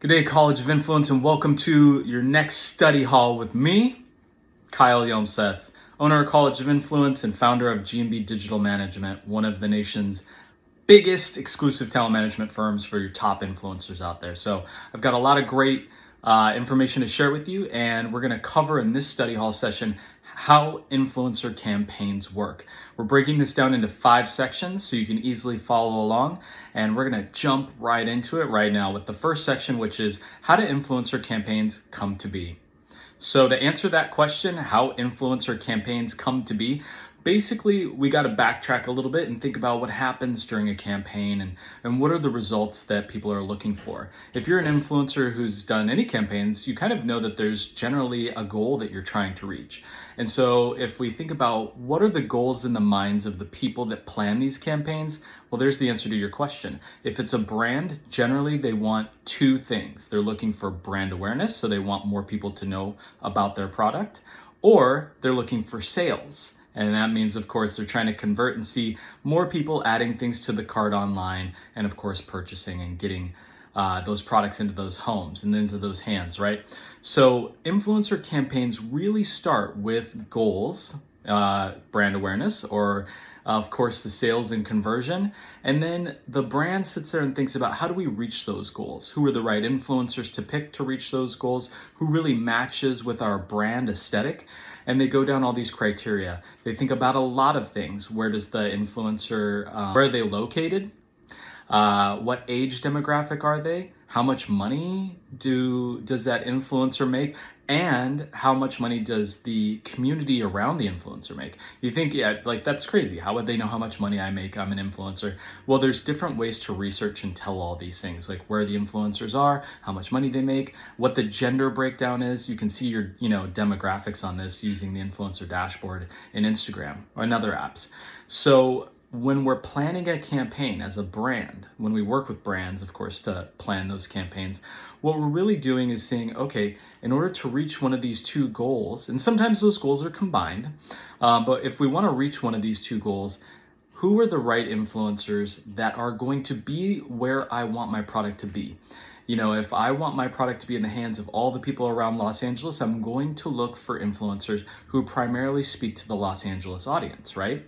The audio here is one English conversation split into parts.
Good day, College of Influence, and welcome to your next study hall with me, Kyle Yomseth, owner of College of Influence and founder of G&B Digital Management, one of the nation's biggest exclusive talent management firms for your top influencers out there. So I've got a lot of great information to share with you, and we're going to cover in this study hall session how influencer campaigns work. We're breaking this down into 5 sections so you can easily follow along, and we're going to jump right into it right now with the first section, which is how do influencer campaigns come to be? So to answer that question, how influencer campaigns come to be, basically we got to backtrack a little bit and think about what happens during a campaign and what are the results that people are looking for. If you're an influencer who's done any campaigns, you kind of know that there's generally a goal that you're trying to reach. And so if we think about what are the goals in the minds of the people that plan these campaigns, well, there's the answer to your question. If it's a brand, generally they want 2 things. They're looking for brand awareness, so they want more people to know about their product, or they're looking for sales. And that means, of course, they're trying to convert and see more people adding things to the cart online and, of course, purchasing and getting those products into those homes and into those hands, right? So influencer campaigns really start with goals, brand awareness, or of course the sales and conversion. And then the brand sits there and thinks about how do we reach those goals? Who are the right influencers to pick to reach those goals? Who really matches with our brand aesthetic? And they go down all these criteria. They think about a lot of things. Where does the influencer, where are they located? What age demographic are they? How much money does that influencer make? And how much money does the community around the influencer make? You think, yeah, like that's crazy. How would they know how much money I make? I'm an influencer. Well, there's different ways to research and tell all these things, like where the influencers are, how much money they make, what the gender breakdown is. You can see your, demographics on this using the influencer dashboard in Instagram or in other apps. So when we're planning a campaign as a brand, when we work with brands, of course, to plan those campaigns, what we're really doing is saying, okay, in order to reach one of these 2 goals, and sometimes those goals are combined, but if we want to reach one of these 2 goals, who are the right influencers that are going to be where I want my product to be? If I want my product to be in the hands of all the people around Los Angeles, I'm going to look for influencers who primarily speak to the Los Angeles audience, right?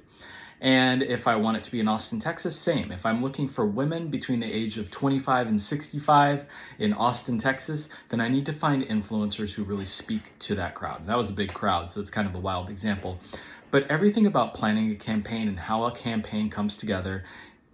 And if I want it to be in Austin, Texas, same. If I'm looking for women between the age of 25 and 65 in Austin, Texas, then I need to find influencers who really speak to that crowd. And that was a big crowd, so it's kind of a wild example. But everything about planning a campaign and how a campaign comes together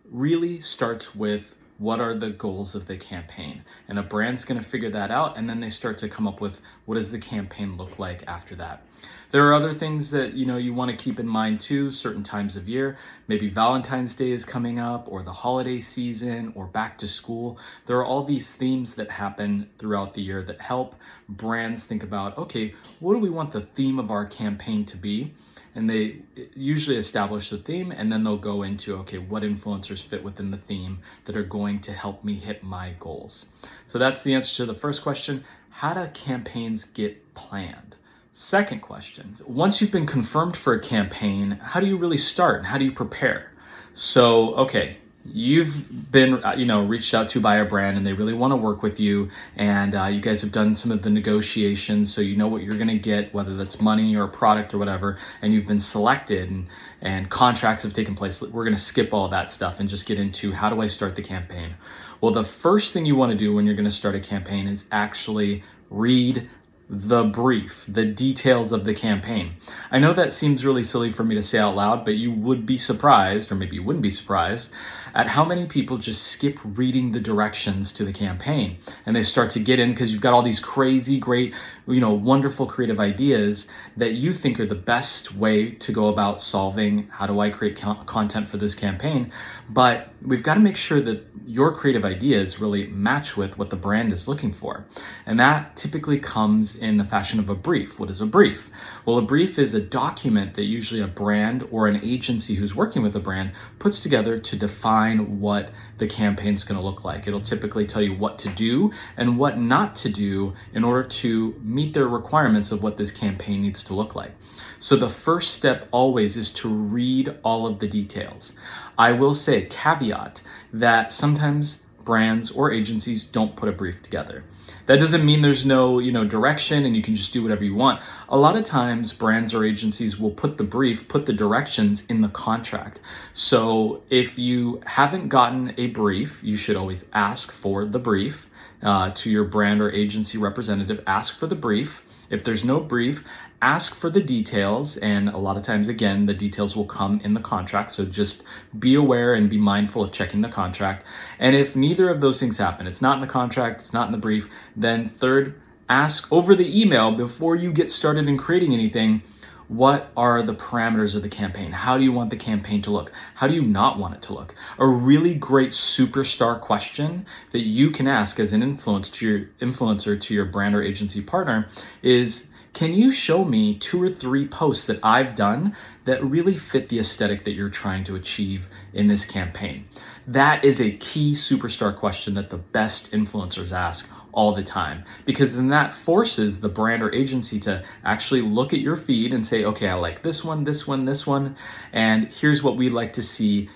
really starts with what are the goals of the campaign. And a brand's gonna figure that out, and then they start to come up with what does the campaign look like after that. There are other things that you want to keep in mind too, certain times of year. Maybe Valentine's Day is coming up, or the holiday season, or back to school. There are all these themes that happen throughout the year that help brands think about, okay, what do we want the theme of our campaign to be? And they usually establish the theme, and then they'll go into, okay, what influencers fit within the theme that are going to help me hit my goals. So that's the answer to the first question. How do campaigns get planned? Second question, once you've been confirmed for a campaign, how do you really start and how do you prepare? So, okay, you've been, reached out to by a brand and they really want to work with you, and you guys have done some of the negotiations, so you know what you're going to get, whether that's money or a product or whatever, and you've been selected and contracts have taken place. We're going to skip all that stuff and just get into how do I start the campaign? Well, the first thing you want to do when you're going to start a campaign is actually read the brief, the details of the campaign. I know that seems really silly for me to say out loud, but you would be surprised, or maybe you wouldn't be surprised, at how many people just skip reading the directions to the campaign. And they start to get in because you've got all these crazy, great, wonderful creative ideas that you think are the best way to go about solving how do I create content for this campaign. But we've got to make sure that your creative ideas really match with what the brand is looking for. And that typically comes in the fashion of a brief. What is a brief? Well, a brief is a document that usually a brand or an agency who's working with a brand puts together to define what the campaign's going to look like. It'll typically tell you what to do and what not to do in order to meet the requirements of what this campaign needs to look like. So the first step always is to read all of the details. I will say, caveat, that sometimes brands or agencies don't put a brief together. That doesn't mean there's no, direction and you can just do whatever you want. A lot of times brands or agencies will put the brief, put the directions in the contract. So if you haven't gotten a brief, you should always ask for the brief to your brand or agency representative. Ask for the brief. If there's no brief, ask for the details, and a lot of times, again, the details will come in the contract, so just be aware and be mindful of checking the contract. And if neither of those things happen, it's not in the contract, it's not in the brief, then third, ask over the email before you get started in creating anything, what are the parameters of the campaign? How do you want the campaign to look? How do you not want it to look? A really great superstar question that you can ask as an influencer to your brand or agency partner is, can you show me 2 or 3 posts that I've done that really fit the aesthetic that you're trying to achieve in this campaign? That is a key superstar question that the best influencers ask all the time, because then that forces the brand or agency to actually look at your feed and say, okay, I like this one, this one, this one, and here's what we'd like to see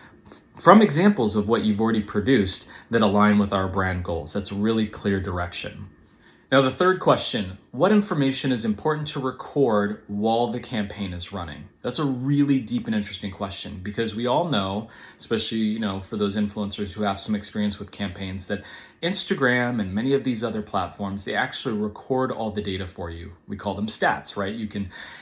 from examples of what you've already produced that align with our brand goals. That's really clear direction. Now, the third question, what information is important to record while the campaign is running? That's a really deep and interesting question, because we all know, especially, for those influencers who have some experience with campaigns, that Instagram and many of these other platforms, they actually record all the data for you. We call them stats, right?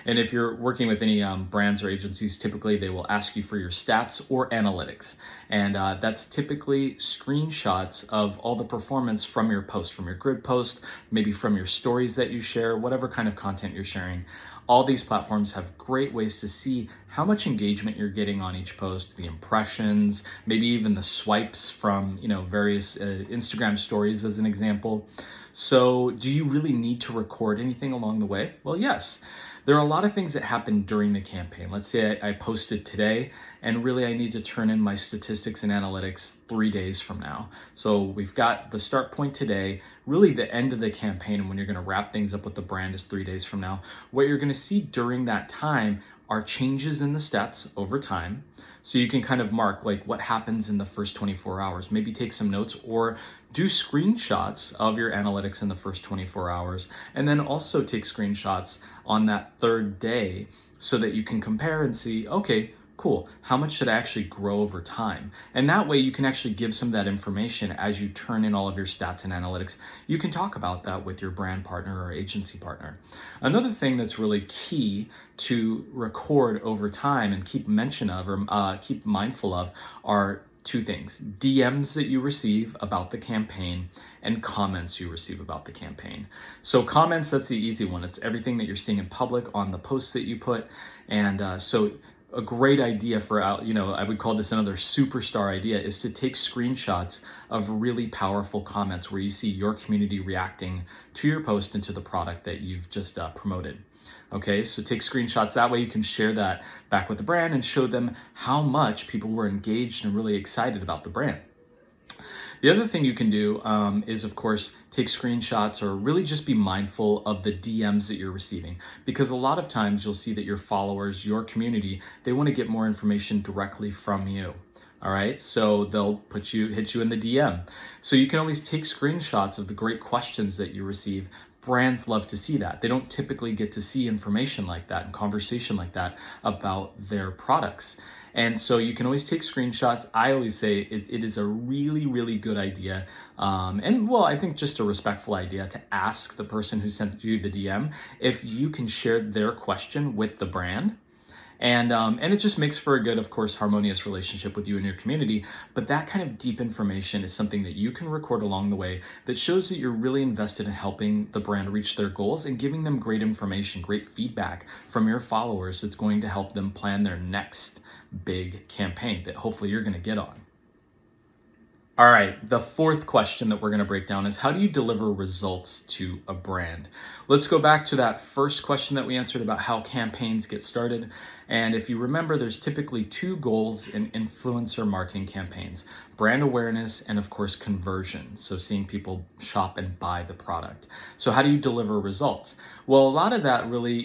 And if you're working with any brands or agencies, typically they will ask you for your stats or analytics. And that's typically screenshots of all the performance from your post, from your grid post, maybe from your stories that you share, whatever kind of content you're sharing. All these platforms have great ways to see how much engagement you're getting on each post, the impressions, maybe even the swipes from, various Instagram stories as an example. So do you really need to record anything along the way? Well, yes. There are a lot of things that happen during the campaign. Let's say I posted today, and really I need to turn in my statistics and analytics 3 days from now. So we've got the start point today. Really the end of the campaign, and when you're going to wrap things up with the brand, is 3 days from now. What you're going to see during that time are changes in the stats over time. So you can kind of mark like what happens in the first 24 hours, maybe take some notes or do screenshots of your analytics in the first 24 hours, and then also take screenshots on that third day so that you can compare and see, okay, cool, how much should I actually grow over time? And that way you can actually give some of that information as you turn in all of your stats and analytics. You can talk about that with your brand partner or agency partner. Another thing that's really key to record over time and keep mention of or keep mindful of are 2 things: DMs that you receive about the campaign and comments you receive about the campaign. So comments, that's the easy one. It's everything that you're seeing in public on the posts that you put. And so a great idea for, I would call this another superstar idea, is to take screenshots of really powerful comments where you see your community reacting to your post and to the product that you've just promoted. Okay, so take screenshots. That way you can share that back with the brand and show them how much people were engaged and really excited about the brand. The other thing you can do is, of course, take screenshots or really just be mindful of the DMs that you're receiving, because a lot of times you'll see that your followers, your community, they want to get more information directly from you. All right, so they'll hit you in the DM. So you can always take screenshots of the great questions that you receive. Brands love to see that. They don't typically get to see information like that and conversation like that about their products. And so you can always take screenshots. I always say it is a really, really good idea. I think just a respectful idea to ask the person who sent you the DM if you can share their question with the brand. And it just makes for a good, of course, harmonious relationship with you and your community. But that kind of deep information is something that you can record along the way that shows that you're really invested in helping the brand reach their goals and giving them great information, great feedback from your followers that's going to help them plan their next big campaign that hopefully you're going to get on. All right, the fourth question that we're going to break down is, how do you deliver results to a brand? Let's go back to that first question that we answered about how campaigns get started. And if you remember, there's typically 2 goals in influencer marketing campaigns: brand awareness and, of course, conversion. So seeing people shop and buy the product. So how do you deliver results? Well, a lot of that really,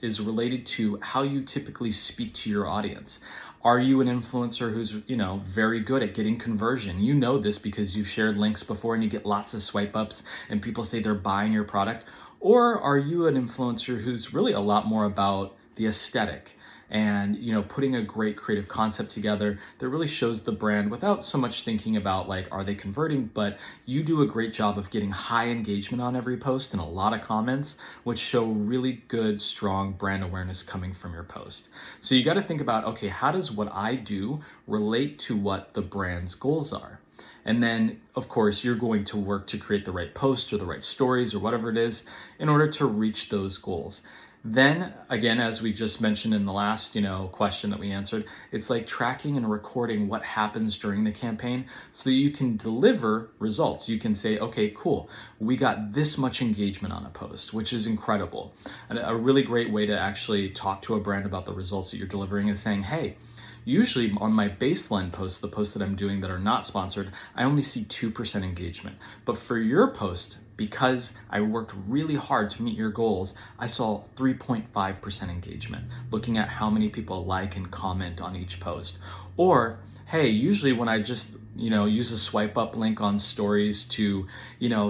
is related to how you typically speak to your audience. Are you an influencer who's, very good at getting conversion? You know this because you've shared links before and you get lots of swipe ups and people say they're buying your product. Or are you an influencer who's really a lot more about the aesthetic and, putting a great creative concept together that really shows the brand without so much thinking about like, are they converting? But you do a great job of getting high engagement on every post and a lot of comments, which show really good, strong brand awareness coming from your post. So you got to think about, okay, how does what I do relate to what the brand's goals are? And then, of course, you're going to work to create the right posts or the right stories or whatever it is in order to reach those goals. Then again, as we just mentioned in the last, question that we answered, it's like tracking and recording what happens during the campaign so that you can deliver results. You can say, okay, cool, we got this much engagement on a post, which is incredible. And a really great way to actually talk to a brand about the results that you're delivering is saying, hey, usually on my baseline posts, the posts that I'm doing that are not sponsored, I only see 2% engagement. But for your post, because I worked really hard to meet your goals, I saw 3.5% engagement, looking at how many people like and comment on each post. Or, hey, usually when I just, use a swipe up link on stories to,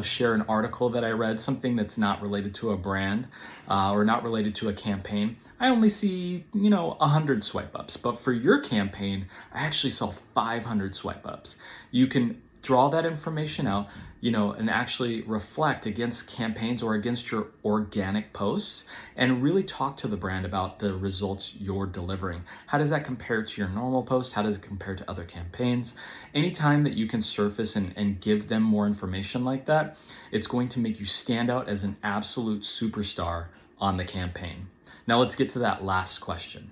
share an article that I read, something that's not related to a brand or not related to a campaign, I only see, 100 swipe ups. But for your campaign, I actually saw 500 swipe ups. You can draw that information out, and actually reflect against campaigns or against your organic posts and really talk to the brand about the results you're delivering. How does that compare to your normal post? How does it compare to other campaigns? Anytime that you can surface and give them more information like that, it's going to make you stand out as an absolute superstar on the campaign. Now let's get to that last question.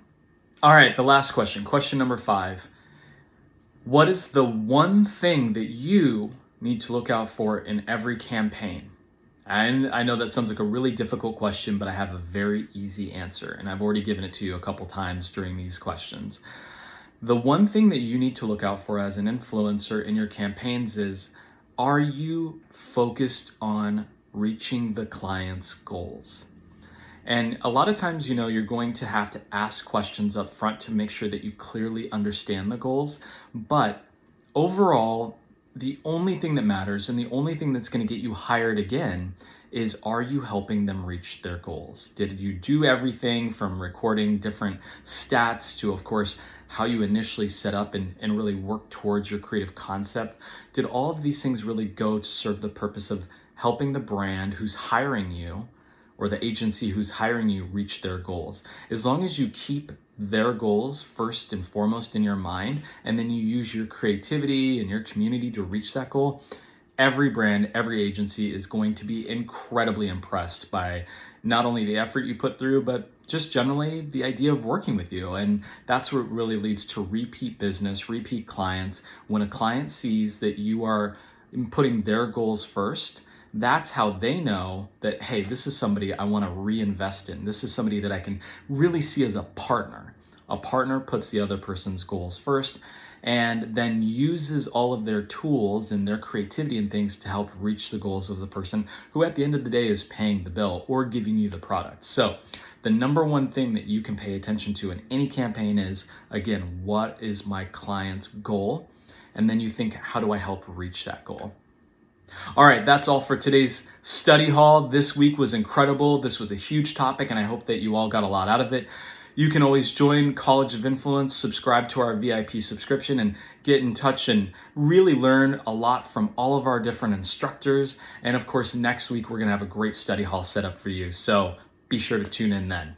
All right, the last question, question number 5. What is the one thing that you need to look out for in every campaign? And I know that sounds like a really difficult question, but I have a very easy answer, and I've already given it to you a couple times during these questions. The one thing that you need to look out for as an influencer in your campaigns is, are you focused on reaching the client's goals? And a lot of times, you're going to have to ask questions up front to make sure that you clearly understand the goals. But overall, the only thing that matters and the only thing that's going to get you hired again is, are you helping them reach their goals? Did you do everything from recording different stats to, of course, how you initially set up and really work towards your creative concept? Did all of these things really go to serve the purpose of helping the brand who's hiring you or the agency who's hiring you reach their goals? As long as you keep their goals first and foremost in your mind, and then you use your creativity and your community to reach that goal, every brand, every agency is going to be incredibly impressed by not only the effort you put through, but just generally the idea of working with you. And that's what really leads to repeat business, repeat clients. When a client sees that you are putting their goals first, that's how they know that, hey, this is somebody I want to reinvest in. This is somebody that I can really see as a partner. A partner puts the other person's goals first and then uses all of their tools and their creativity and things to help reach the goals of the person who at the end of the day is paying the bill or giving you the product. So the number one thing that you can pay attention to in any campaign is, again, what is my client's goal? And then you think, how do I help reach that goal? All right, that's all for today's study hall. This week was incredible. This was a huge topic, and I hope that you all got a lot out of it. You can always join College of Influence, subscribe to our VIP subscription, and get in touch and really learn a lot from all of our different instructors. And of course, next week, we're going to have a great study hall set up for you. So be sure to tune in then.